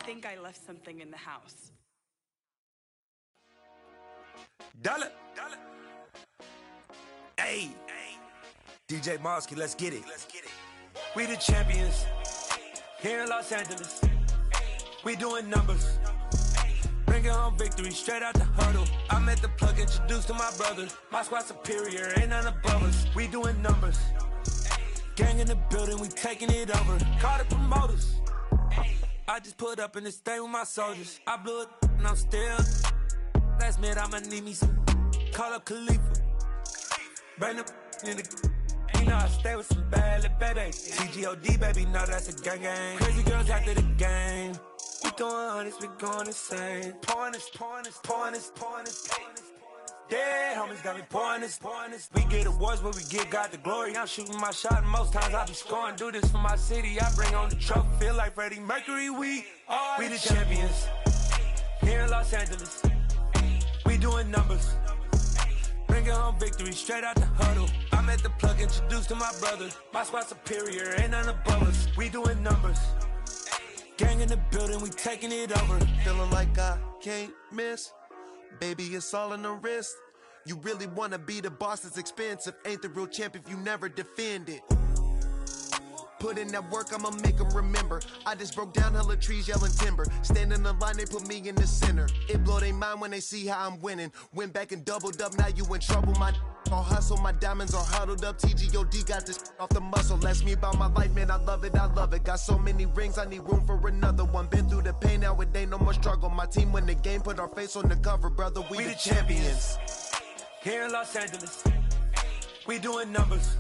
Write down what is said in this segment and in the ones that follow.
think I left something in the house. Dollar. Hey. DJ Mosky, let's get it. We the champions. Here in Los Angeles. We doing numbers. Bringing home victory straight out the huddle. I met the plug, introduced to my brother. My squad superior, ain't none above us. We doing numbers. Gang in the building, we taking it over. Call the promoters. I just put up in this thing with my soldiers. I blew it and I'm still. Last minute I'ma need me some. Call up Khalifa. Bring the in the. You know I stay with some bad little baby. TGOD baby, no that's a gang gang. Crazy girls after the game. We going honest, we going insane. Pouring this. Dead homies got me pouring this. We get awards, but we give God the glory. I'm shooting my shot, and most times I be scoring. Do this for my city, I bring on the trophy. Feel like Freddie Mercury, we the champions. Here in Los Angeles, we doing numbers. Bringing home victory straight out the huddle. I met the plug, introduced to my brother. My squad superior, ain't none above us. We doing numbers. Gang in the building, we taking it over. Feeling like I can't miss. Baby, it's all in the wrist. You really wanna be the boss, it's expensive. Ain't the real champ if you never defend it. Put in that work, I'ma make them remember. I just broke down hella trees, yelling timber. Stand in the line, they put me in the center. It blow their mind when they see how I'm winning. Went back and doubled up, now you in trouble. My all hustle, my diamonds are huddled up. TGOD got this off the muscle. Ask me about my life, man, I love it. Got so many rings, I need room for another one. Been through the pain, now it ain't no more struggle. My team win the game, put our face on the cover, brother. We the champions. Here in Los Angeles, we doing numbers.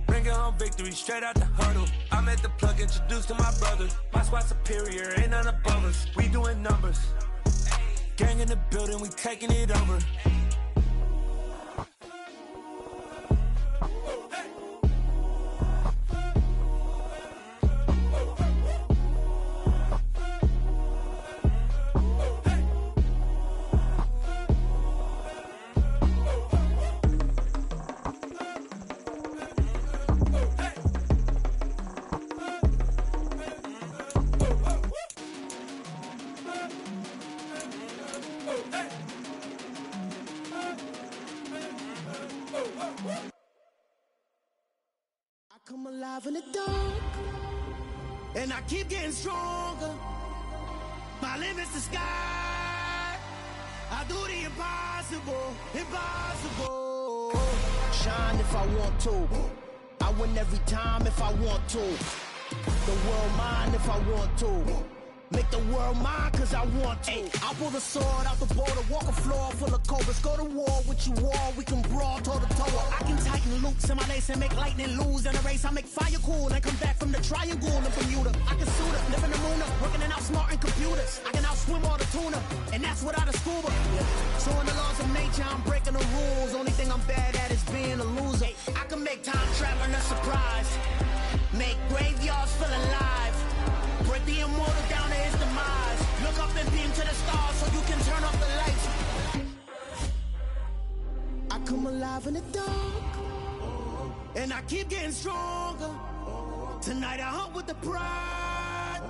Bringing home victory straight out the huddle. I met the plug, introduced to my brother. My squad superior, ain't none above us. We doing numbers. Gang in the building, we taking it over. Come alive in the dark, and I keep getting stronger. My limit's the sky. I do the impossible. Shine if I want to. I win every time if I want to. The world mine if I want to. Make the world mine cause I want to. Ay, I'll pull the sword out the border, walk a floor full of cobras. Go to war with you all, we can brawl toe to toe. I can tighten loops in my lace and make lightning lose in a race. I make fire cool and come back from the triangle in Bermuda. I can suit up, live in the moon up, working and outsmarting computers. I can outswim all the tuna, and that's without a scuba. So in the laws of nature, I'm breaking the rules. Only thing I'm bad at is being a loser. I can make time traveling a surprise, make graveyards feel alive. Break the immortal down to his demise. Look up and beam to the stars so you can turn off the lights. I come alive in the dark, and I keep getting stronger. Tonight I hunt with the pride.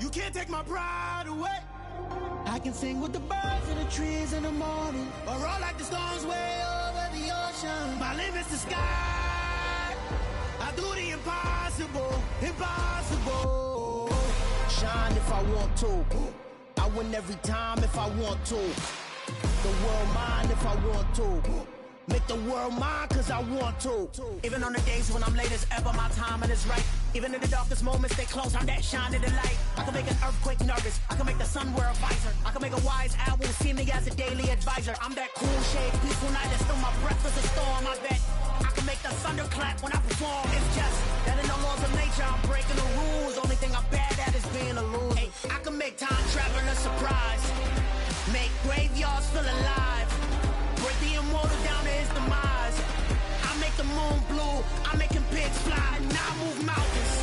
You can't take my pride away. I can sing with the birds and the trees in the morning, or roll like the storms way over the ocean. My limit's the sky. I do the impossible. Shine if I want to. I win every time if I want to. The world mine if I want to. Make the world mine cause I want to. Even on the days when I'm late as ever, my timing is right. Even in the darkest moments, stay close, I'm that shining the light. I can make an earthquake nervous, I can make the sun wear a visor. I can make a wise owl see me as a daily advisor. I'm that cool shade, peaceful night, that's still my breath is a storm, I bet. I can make the thunder clap when I perform. It's just that in the laws of nature, I'm breaking the rules. Only thing I'm bad at is being a loser. Hey, I can make time traveling a surprise, make graveyards feel alive. Break the immortal down to his demise. I make the moon blue, I'm making pigs fly, and I move mountains.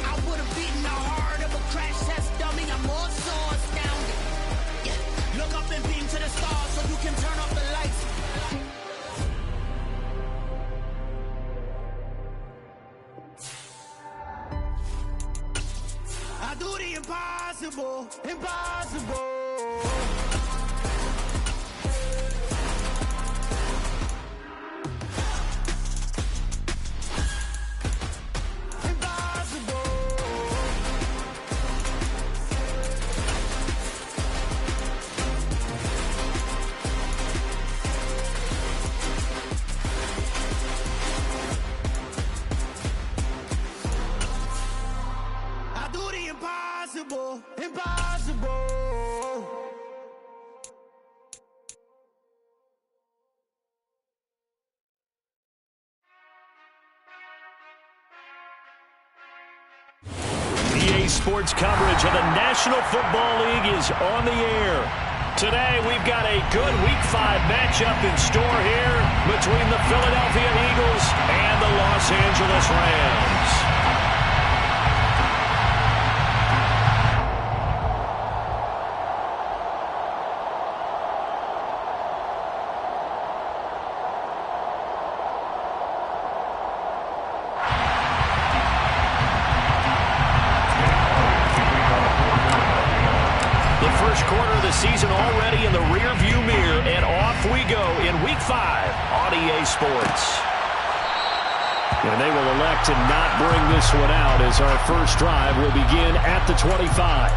I would've beaten the heart of a crash test dummy. I'm more so astounded. Yeah. Look up and beam to the stars so you can turn off the lights. impossible, impossible. Impossible, impossible. EA Sports coverage of the National Football League is on the air. Today, we've got a good Week 5 matchup in store here between the Philadelphia Eagles and the Los Angeles Rams. Season already in the rear-view mirror, and off we go in Week 5 on EA Sports. And they will elect to not bring this one out as our first drive will begin at the 25.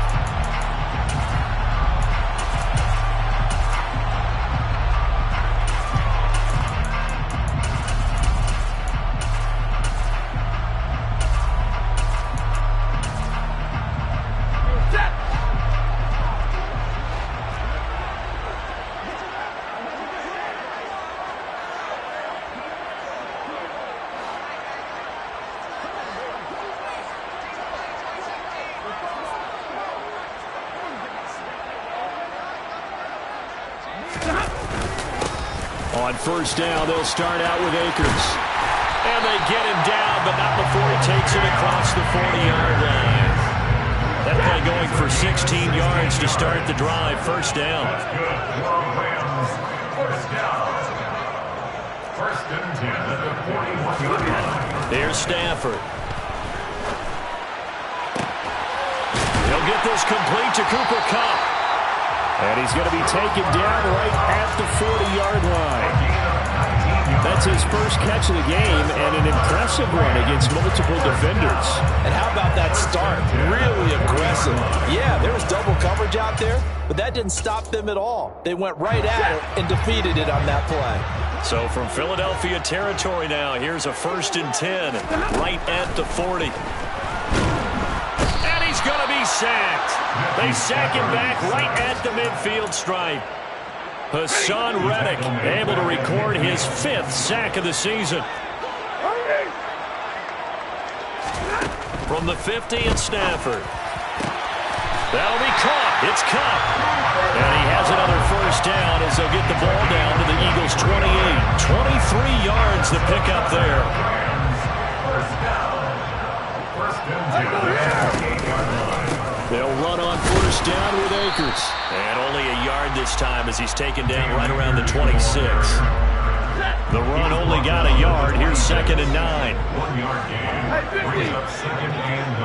On first down, they'll start out with Akers. And they get him down, but not before he takes it across the 40-yard line. That play going for 16 yards to start the drive. First down. First and 10 at the 41-yard line. There's Stafford. He'll get this complete to Cooper Kupp. And he's going to be taken down right at the 40-yard line. That's his first catch of the game, and an impressive one against multiple defenders. And how about that start? Really aggressive. Yeah, there was double coverage out there, but that didn't stop them at all. They went right at it and defeated it on that play. So from Philadelphia territory now, here's a first and 10 right at the 40. And he's going to be sacked. They sack him back right at the midfield stripe. Hassan Reddick able to record his 5th sack of the season. From the 50, it's Stafford. That'll be caught. It's Kupp. And he has another first down as they'll get the ball down to the Eagles' 28. 23 yards the pickup there. They'll run on first down with Akers. And only a yard this time as he's taken down right around the 26. The run only got a yard. Here's second and 9. 1 yard gain. Brings up second and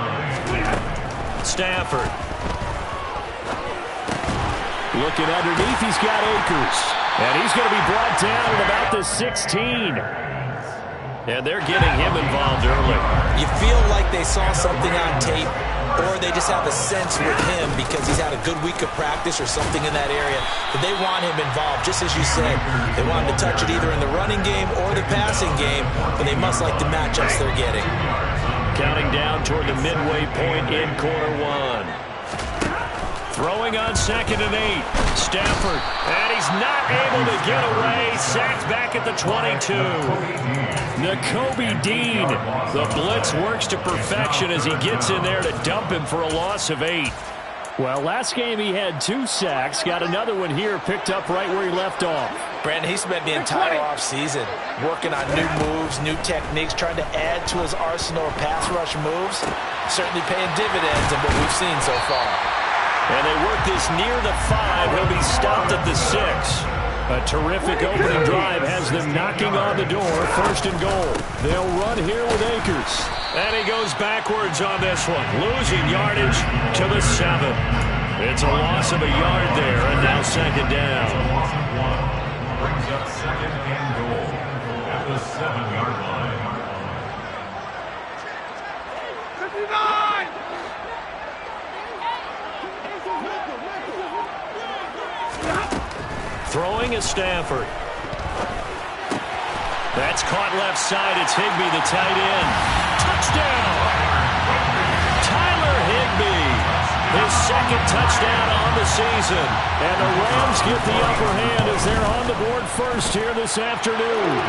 9. Stafford. Looking underneath, he's got Akers. And he's going to be brought down at about the 16. And they're getting him involved early. You feel like they saw something on tape, or they just have a sense with him because he's had a good week of practice or something in that area, that they want him involved. Just as you said, they want him to touch it either in the running game or the passing game, but they must like the matchups they're getting. Counting down toward the midway point in quarter one. Throwing on second and 8. Stafford. And he's not able to get away. Sacked back at the 22. Nakobe Dean. The blitz works to perfection as he gets in there to dump him for a loss of 8. Well, last game he had 2 sacks. Got another one here picked up right where he left off. Brandon, he spent the entire offseason working on new moves, new techniques, trying to add to his arsenal of pass rush moves. Certainly paying dividends in what we've seen so far. And they work this near the 5. He'll be stopped at the 6. A terrific opening drive has them knocking on the door. First and goal. They'll run here with Akers. And he goes backwards on this one. Losing yardage to the 7. It's a loss of a yard there, and now second down. Loss of 1 brings up second and goal at the 7-yard line. 59! Throwing is Stafford. That's caught left side. It's Higbee, the tight end. Touchdown! Tyler Higbee. His second touchdown on the season. And the Rams get the upper hand as they're on the board first here this afternoon.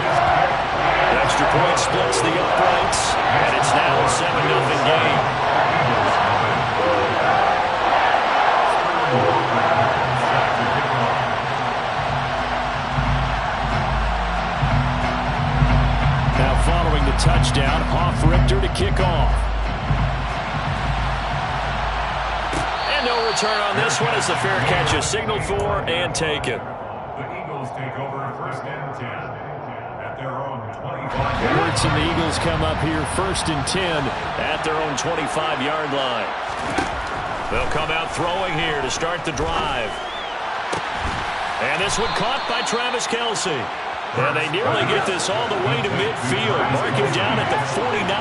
Extra point splits the uprights. And it's now a 7-0 game. Following the touchdown, Hoff-Richter to kick off. And no return on this one as the fair catch is signaled for and taken. The Eagles take over first and 10 at their own 25. Hurts and the Eagles come up here first and 10 at their own 25-yard line. They'll come out throwing here to start the drive. And this one caught by Travis Kelce. And they nearly get this all the way to midfield. Marking down at the 49.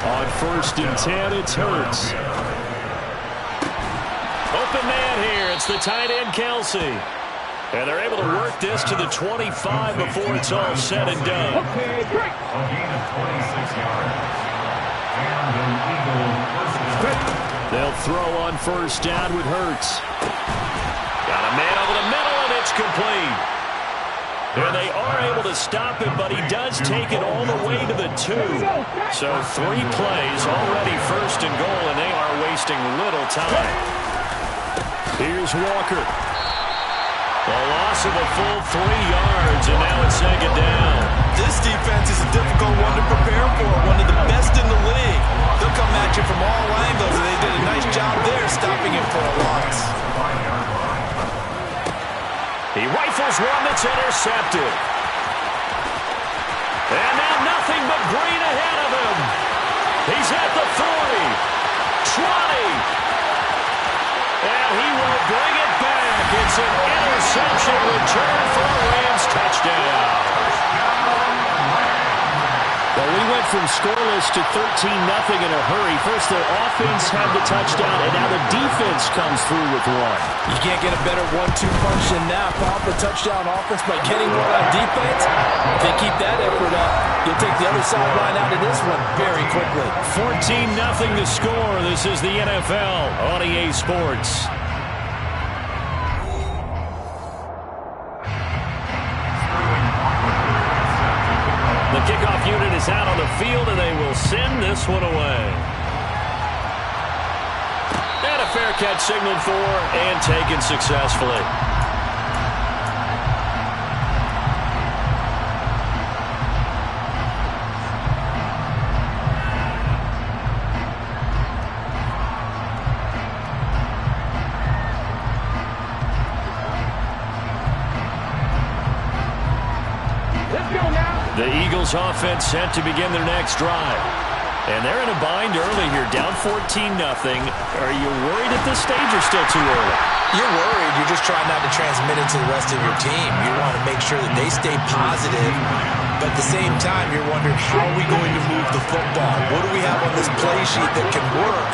On first and 10, it's Hurts. Open man here. It's the tight end, Kelce. And they're able to work this to the 25 before it's all said and done. A gain of 26 yards. And an Eagle first. They'll throw on first down with Hurts. Got a man over the middle, and it's complete. And they are able to stop him, but he does take it all the way to the 2. So 3 plays, already first and goal, and they are wasting little time. Here's Walker. The loss of a full 3 yards, and now it's second down. This defense is a difficult one to prepare for, one of the best in the league. They'll come at you from all angles, and they did a nice job there stopping him for a loss. He rifles one that's intercepted. And now nothing but green ahead of him. He's at the 40, 20. And he will bring it back. It's an interception return for a Rams touchdown. Well, we went from scoreless to 13-0 in a hurry. First, their offense had the touchdown, and now the defense comes through with one. You can't get a better 1-2 punch than that. Foul for touchdown offense by getting one on defense. If they keep that effort up, you'll take the other sideline out of this one very quickly. 14-0 the score. This is the NFL on EA Sports. The kickoff unit is out on the field, and they will send this one away. And a fair catch signaled for and taken successfully. The Eagles offense set to begin their next drive. And they're in a bind early here, down 14-0. Are you worried at this stage or still too early? You're worried. You're just trying not to transmit it to the rest of your team. You want to make sure that they stay positive. But at the same time, you're wondering, how are we going to move the football? What do we have on this play sheet that can work?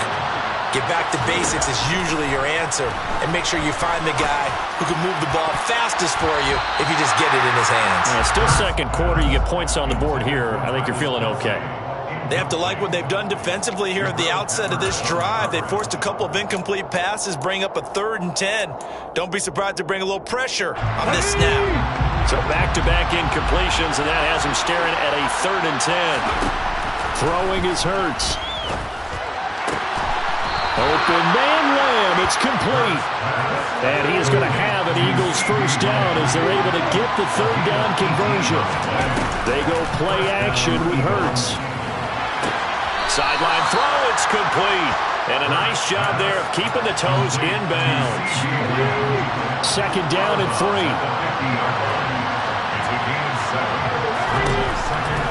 Get back to basics is usually your answer. And make sure you find the guy who can move the ball fastest for you if you just get it in his hands. Still second quarter. You get points on the board here. I think you're feeling okay. They have to like what they've done defensively here at the outset of this drive. They forced a couple of incomplete passes, bring up a 3rd and 10. Don't be surprised to bring a little pressure on this snap. So back-to-back incompletions, and that has him staring at a 3rd and 10. Throwing is Hurts. Open man Lamb. It's complete. And he is going to have an Eagles first down as they're able to get the 3rd down conversion. They go play action with Hurts. Sideline throw it's complete. And a nice job there of keeping the toes in bounds. Second down and 3.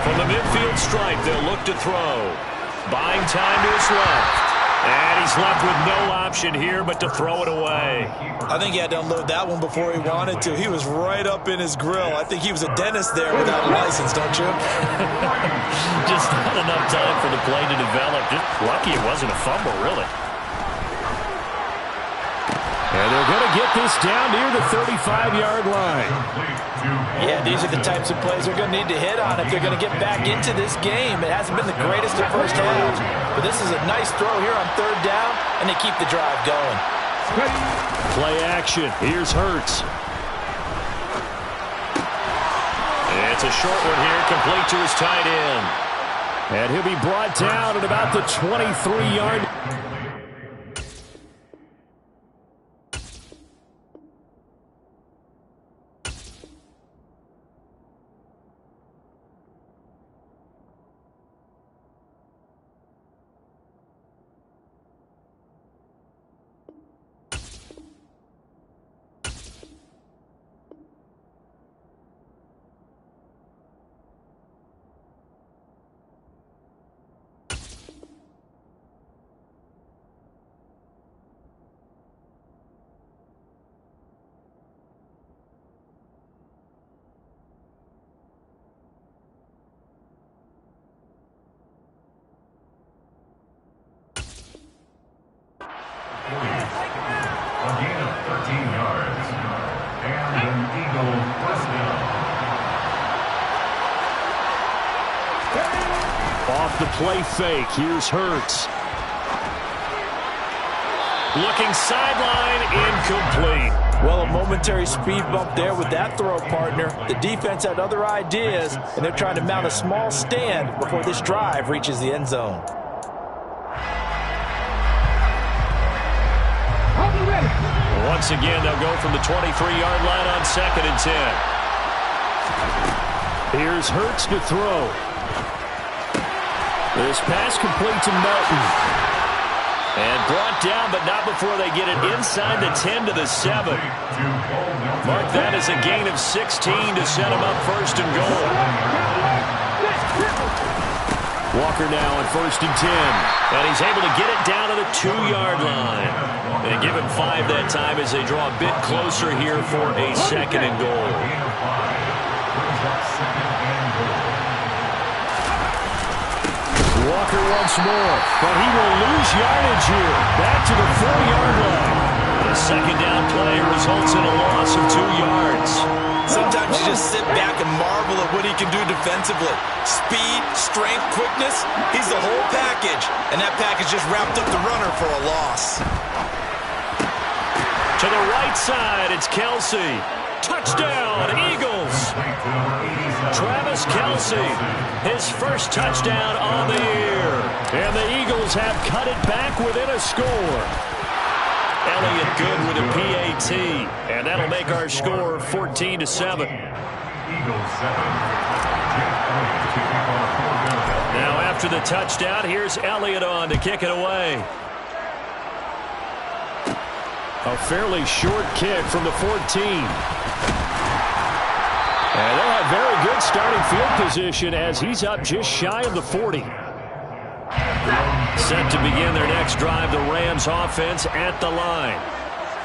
From the midfield stripe, they'll look to throw. Buying time to his left. And he's left with no option here but to throw it away. I think he had to unload that one before he wanted to. He was right up in his grill. I think he was a dentist there without a license, don't you? Just not enough time for the play to develop. Just lucky it wasn't a fumble, really. And they're going to get this down near the 35-yard line. Yeah, these are the types of plays they're going to need to hit on if they're going to get back into this game. It hasn't been the greatest of first halves, but this is a nice throw here on third down, and they keep the drive going. Play action. Here's Hurts. It's a short one here, complete to his tight end. And he'll be brought down at about the 23-yard. Off the play fake, here's Hurts. Looking sideline, incomplete. Well, a momentary speed bump there with that throw, partner. The defense had other ideas, and they're trying to mount a small stand before this drive reaches the end zone. Once again, they'll go from the 23-yard line on 2nd and 10. Here's Hurts to throw. This pass complete to Melton. And brought down, but not before they get it inside the 10 to the 7. Mark that as a gain of 16 to set him up 1st and goal. Walker now on 1st and 10. And he's able to get it down to the 2-yard line. They give him 5 that time as they draw a bit closer here for a 2nd and goal. Walker once more, but he will lose yardage here. Back to the 4-yard line. The second down play results in a loss of 2 yards. Sometimes you just sit back and marvel at what he can do defensively. Speed, strength, quickness, he's the whole package. And that package just wrapped up the runner for a loss. To the right side, it's Kelsey. Touchdown, Eagles. Travis Kelsey, his first touchdown on the year. And the Eagles have cut it back within a score. Elliott good with a PAT. And that'll make our score 14 to 7. Now after the touchdown, here's Elliott on to kick it away. A fairly short kick from the 14. And they'll have very good starting field position as he's up just shy of the 40. Set to begin their next drive, the Rams offense at the line.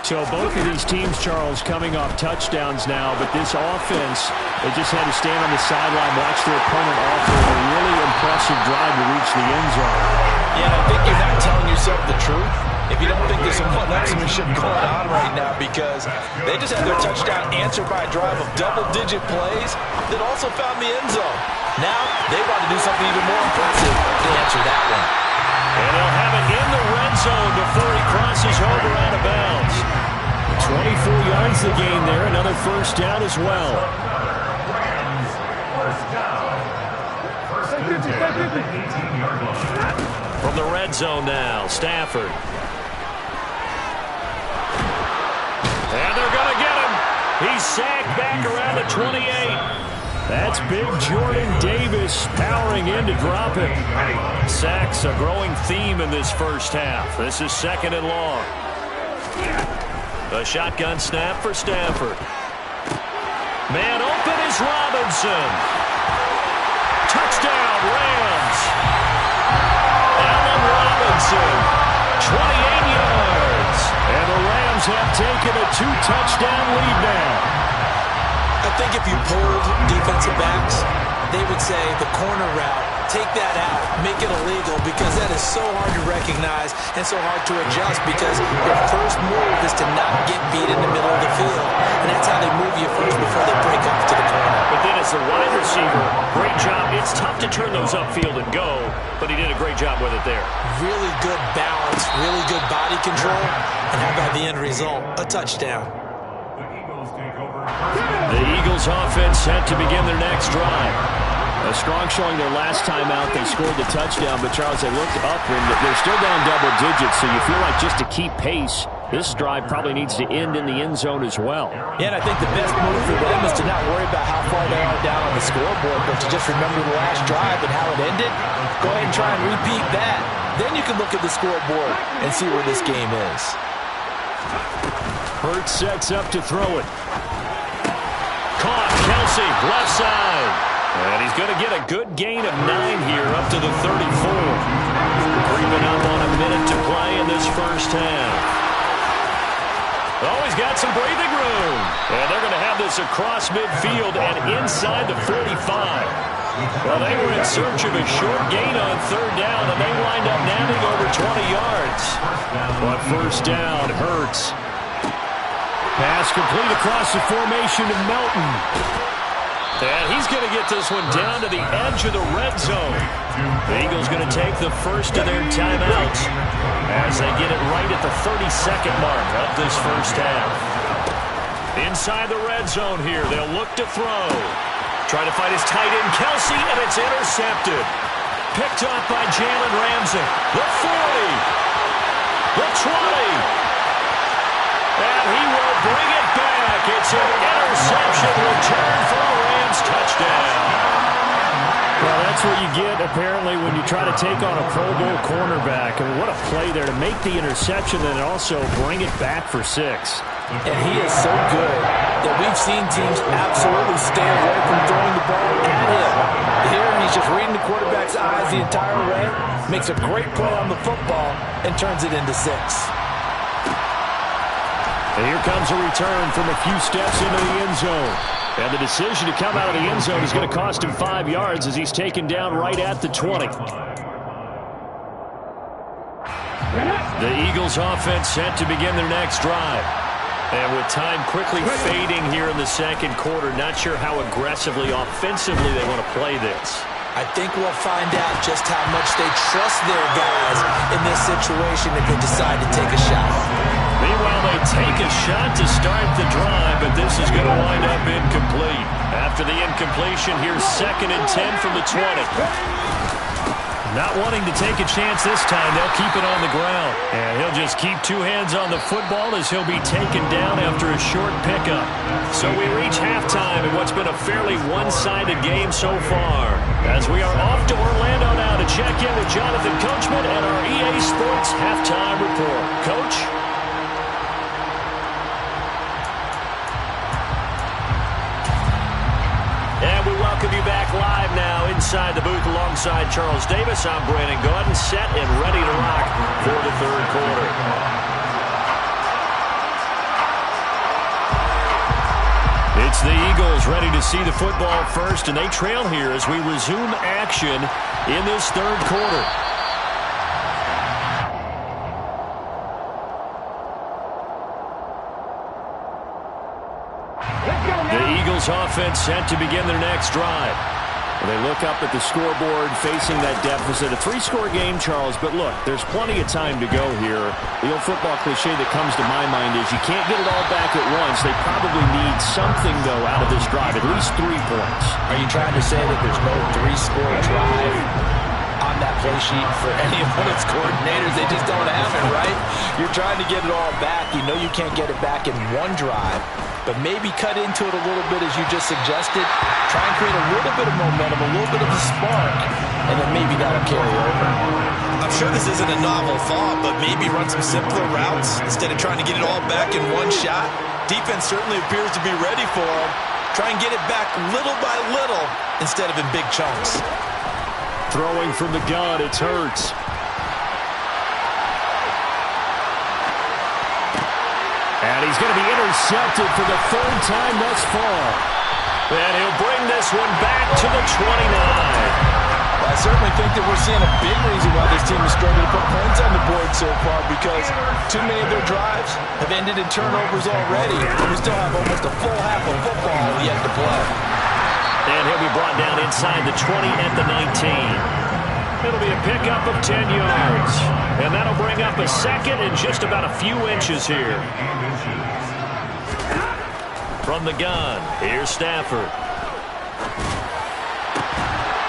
So both of these teams, Charles, coming off touchdowns now, but this offense, they just had to stand on the sideline, watch their opponent offer a really impressive drive to reach the end zone. Yeah, I think you're not telling yourself the truth if you don't think there's some one-upsmanship going on right now, because they just had their touchdown answered by a drive of double-digit plays that also found the end zone. Now they want to do something even more impressive to answer that one. And he'll have it in the red zone before he crosses over out of bounds. 24 yards the gain there, another first down as well. From the red zone now, Stafford. And they're going to get him. He's sacked back around the 28. That's big Jordan Davis powering in to drop it. Sacks, a growing theme in this first half. This is 2nd and long. The shotgun snap for Stafford. Man open is Robinson. Touchdown, Rams. Allen Robinson, 28 yards. And the Rams have taken a 2-touchdown lead now. I think if you polled defensive backs, they would say the corner route, take that out, make it illegal, because that is so hard to recognize and so hard to adjust, because your first move is to not get beat in the middle of the field. And that's how they move you first before they break off to the corner. But then as a wide receiver, great job. It's tough to turn those upfield and go, but he did a great job with it there. Really good balance, really good body control, and how about the end result? A touchdown. The Eagles offense set to begin their next drive. A strong showing their last time out. They scored the touchdown, but Charles, they looked up and they're still down double digits, so you feel like just to keep pace, this drive probably needs to end in the end zone as well. Yeah, and I think the best move for them is to not worry about how far they are down on the scoreboard, but to just remember the last drive and how it ended. Go ahead and try and repeat that. Then you can look at the scoreboard and see where this game is. Hurts sets up to throw it. Caught, Kelsey, left side. And he's going to get a good gain of 9 here, up to the 34. Creeping up on a minute to play in this first half. Oh, he's got some breathing room. And they're going to have this across midfield and inside the 45. Well, they were in search of a short gain on 3rd down, and they wind up nabbing over 20 yards. But first down, Hurts. Pass complete across the formation to Melton. And he's going to get this one down to the edge of the red zone. The Eagles going to take the first of their timeouts as they get it right at the 32nd mark of this first half. Inside the red zone here, they'll look to throw. Trying to find his tight end, Kelsey, and it's intercepted. Picked up by Jalen Ramsey. The 40. The 20. And he will bring it back. It's an interception return for a Rams touchdown. Well, that's what you get, apparently, when you try to take on a Pro Bowl cornerback. I mean, what a play there to make the interception and also bring it back for 6. And he is so good that we've seen teams absolutely stay away from throwing the ball at him. Here, he's just reading the quarterback's eyes the entire way, makes a great play on the football, and turns it into 6. And here comes a return from a few steps into the end zone. And the decision to come out of the end zone is going to cost him 5 yards as he's taken down right at the 20. The Eagles offense set to begin their next drive. And with time quickly fading here in the second quarter, not sure how aggressively, offensively they want to play this. I think we'll find out just how much they trust their guys in this situation if they decide to take a shot. Meanwhile, they take a shot to start the drive, but this is going to wind up incomplete. After the incompletion, here's 2nd and 10 from the 20. Not wanting to take a chance this time, they'll keep it on the ground. And he'll just keep 2 hands on the football as he'll be taken down after a short pickup. So we reach halftime in what's been a fairly one-sided game so far. As we are off to Orlando now to check in with Jonathan Coachman and our EA Sports Halftime Report. Coach? And we welcome you back live now inside the booth alongside Charles Davis. I'm Brandon Gaudin, set and ready to rock for the 3rd quarter. It's the Eagles ready to see the football first, and they trail here as we resume action in this 3rd quarter. The Eagles offense set to begin their next drive. They look up at the scoreboard facing that deficit. A 3-score game, Charles, but look, there's plenty of time to go here. The old football cliche that comes to my mind is you can't get it all back at once. They probably need something, though, out of this drive, at least 3 points. Are you trying to say that there's no 3-score drive on that play play sheet for any of its coordinators. They just don't have it, right? You're trying to get it all back. You know you can't get it back in one drive, but maybe cut into it a little bit as you just suggested. Try and create a little bit of momentum, a little bit of a spark, and then maybe that'll carry over. I'm sure this isn't a novel thought, but maybe run some simpler routes instead of trying to get it all back in one shot. Defense certainly appears to be ready for them. Try and get it back little by little instead of in big chunks. Throwing from the gun, it's Hurts. And he's going to be intercepted for the third time thus far. And he'll bring this one back to the 29. I certainly think that we're seeing a big reason why this team is struggling to put points on the board so far, because too many of their drives have ended in turnovers already, and we still have almost a full half of football yet to play. And he'll be brought down inside the 20 at the 19. It'll be a pickup of 10 yards. And that'll bring up a second and just about a few inches here. From the gun, here's Stafford.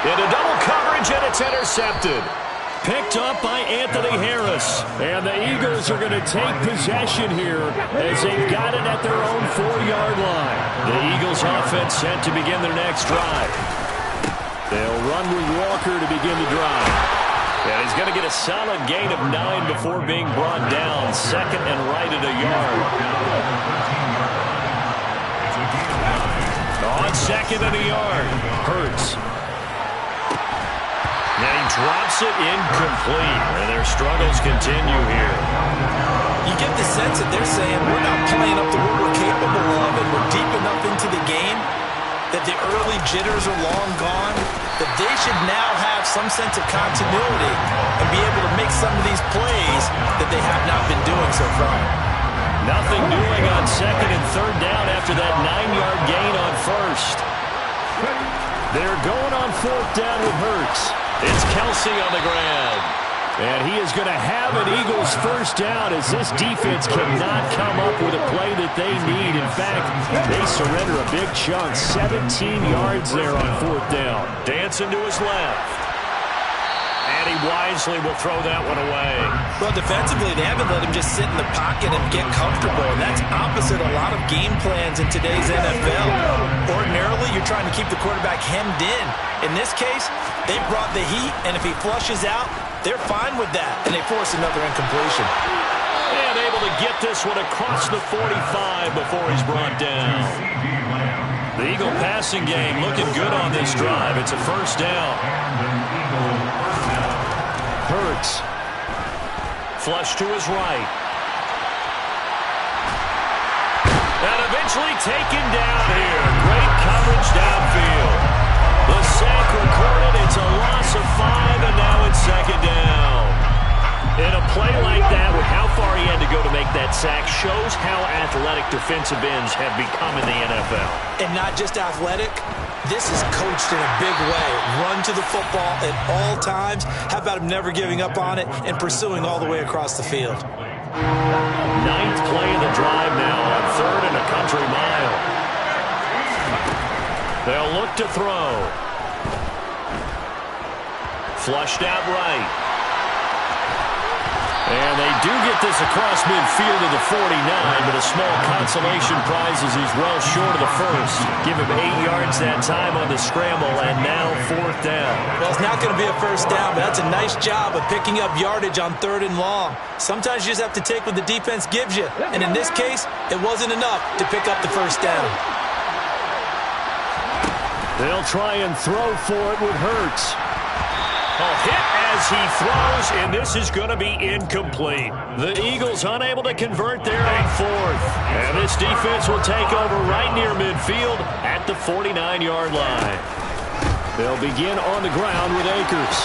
Into double coverage, and it's intercepted. Picked up by Anthony Harris. And the Eagles are going to take possession here as they've got it at their own 4-yard line. The Eagles offense set to begin their next drive. They'll run with Walker to begin the drive. And he's going to get a solid gain of 9 before being brought down. Second and right at a yard. On second and a yard, Hurts. And he drops it incomplete, and their struggles continue here. You get the sense that they're saying we're not playing up to what we're capable of, and we're deep enough into the game that the early jitters are long gone, that they should now have some sense of continuity and be able to make some of these plays that they have not been doing so far. Nothing doing on second and third down after that 9-yard gain on first. They're going on fourth down with Hurts. It's Kelsey on the ground. And he is going to have an Eagles first down as this defense cannot come up with a play that they need. In fact, they surrender a big chunk. 17 yards there on fourth down. Dancing to his left. And he wisely will throw that one away. Well, defensively, they haven't let him just sit in the pocket and get comfortable. And that's opposite a lot of game plans in today's NFL. Ordinarily, you're trying to keep the quarterback hemmed in. In this case, they brought the heat, and if he flushes out, they're fine with that, and they force another incompletion. And able to get this one across the 45 before he's brought down. The Eagle passing game looking good on this drive. It's a first down. Hurts. Flush to his right. And eventually taken down here. Great coverage downfield. The sack recorded. It's a loss of 5, and now it's second down. In a play like that, with how far he had to go to make that sack, shows how athletic defensive ends have become in the NFL. And not just athletic. This is coached in a big way. Run to the football at all times. How about him never giving up on it and pursuing all the way across the field? 9th play of the drive now on third and a country mile. They'll look to throw. Flushed out right. And they do get this across midfield to the 49, but a small consolation prize as he's well short of the first. Give him 8 yards that time on the scramble, and now fourth down. Well, it's not going to be a first down, but that's a nice job of picking up yardage on third and long. Sometimes you just have to take what the defense gives you, and in this case, it wasn't enough to pick up the first down. They'll try and throw for it with Hurts. A hit as he throws, and this is going to be incomplete. The Eagles unable to convert there on fourth. And this defense will take over right near midfield at the 49-yard line. They'll begin on the ground with Akers.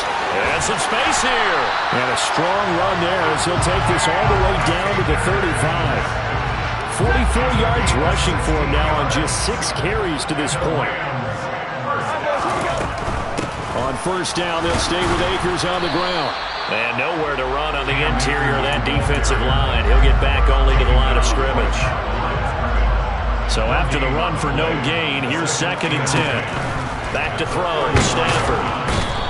And some space here. And a strong run there as he'll take this all the way down to the 35. 44 yards rushing for him now on just 6 carries to this point. On first down, they'll stay with Akers on the ground. And nowhere to run on the interior of that defensive line. He'll get back only to the line of scrimmage. So after the run for no gain, here's second and 10. Back to throw, Stafford.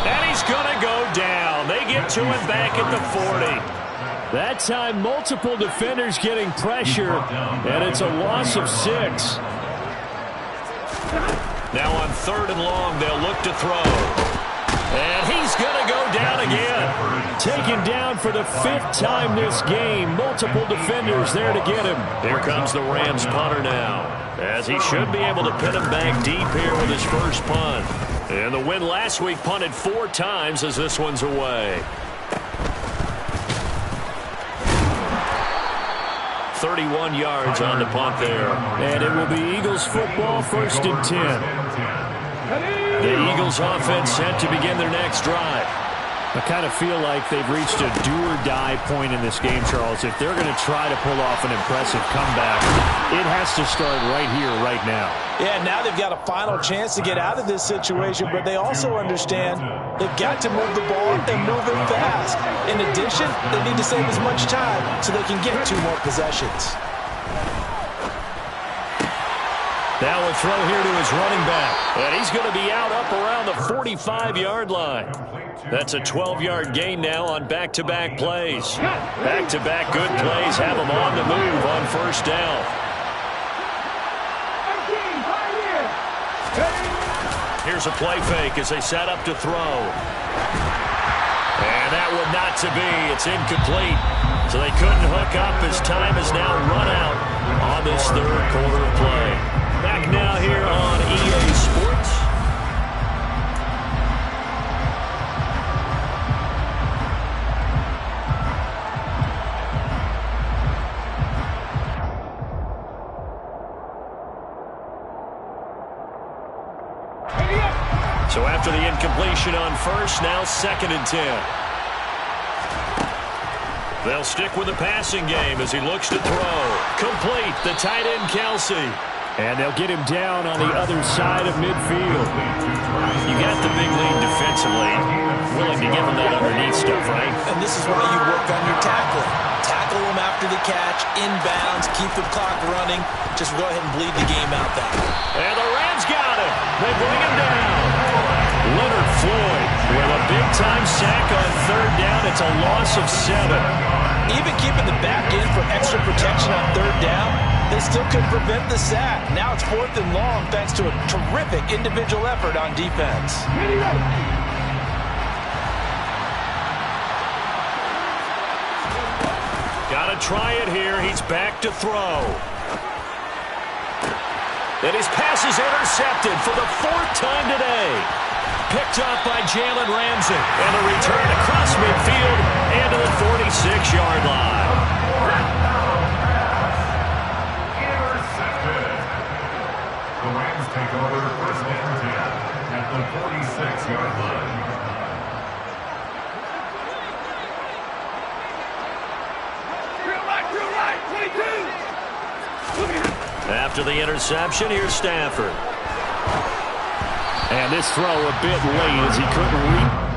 And he's going to go down. They to him back at the 40. That time, multiple defenders getting pressure, and it's a loss of 6. Now on 3rd and long, they'll look to throw. And he's going to go down again. Taken down for the 5th time this game. Multiple defenders there to get him. Here comes the Rams punter now, as he should be able to pin him back deep here with his first punt. And the win last week punted 4 times as this one's away. 31 yards on the punt there. And it will be Eagles football, 1st and 10. The Eagles offense set to begin their next drive. I kind of feel like they've reached a do-or-die point in this game, Charles. If they're going to try to pull off an impressive comeback, it has to start right here, right now. Yeah, now they've got a final chance to get out of this situation, but they also understand they've got to move the ball and move it fast. In addition, they need to save as much time so they can get 2 more possessions. Now a throw here to his running back, and he's going to be out up around the 45-yard line. That's a 12-yard gain now on back-to-back plays. Back-to-back good plays have him on the move on 1st down. Here's a play fake as they set up to throw. And that one not to be. It's incomplete. So they couldn't hook up as time has now run out on this 3rd quarter of play. Back now here on EA Sports. So after the incompletion on 1st, now 2nd and 10. They'll stick with the passing game as he looks to throw. Complete, the tight end Kelsey. And they'll get him down on the other side of midfield. You got the big lead defensively. Willing to give him that underneath stuff, right? And this is why you work on your tackling. Tackle him after the catch, inbounds, keep the clock running. Just go ahead and bleed the game out that way. And the Rams got him. They bring him down. Leonard Floyd with a big-time sack on 3rd down. It's a loss of 7. Even keeping the back in for extra protection on 3rd down, they still could prevent the sack. Now it's 4th and long thanks to a terrific individual effort on defense. Got to try it here. He's back to throw. And his pass is intercepted for the 4th time today. Picked up by Jalen Ramsey. And a return across midfield and to the 46-yard line. Intercepted. The Rams take over 1st and 10 at the 46-yard line. Drill right, 22. After the interception, here's Stafford. And this throw a bit late as he couldn't reach.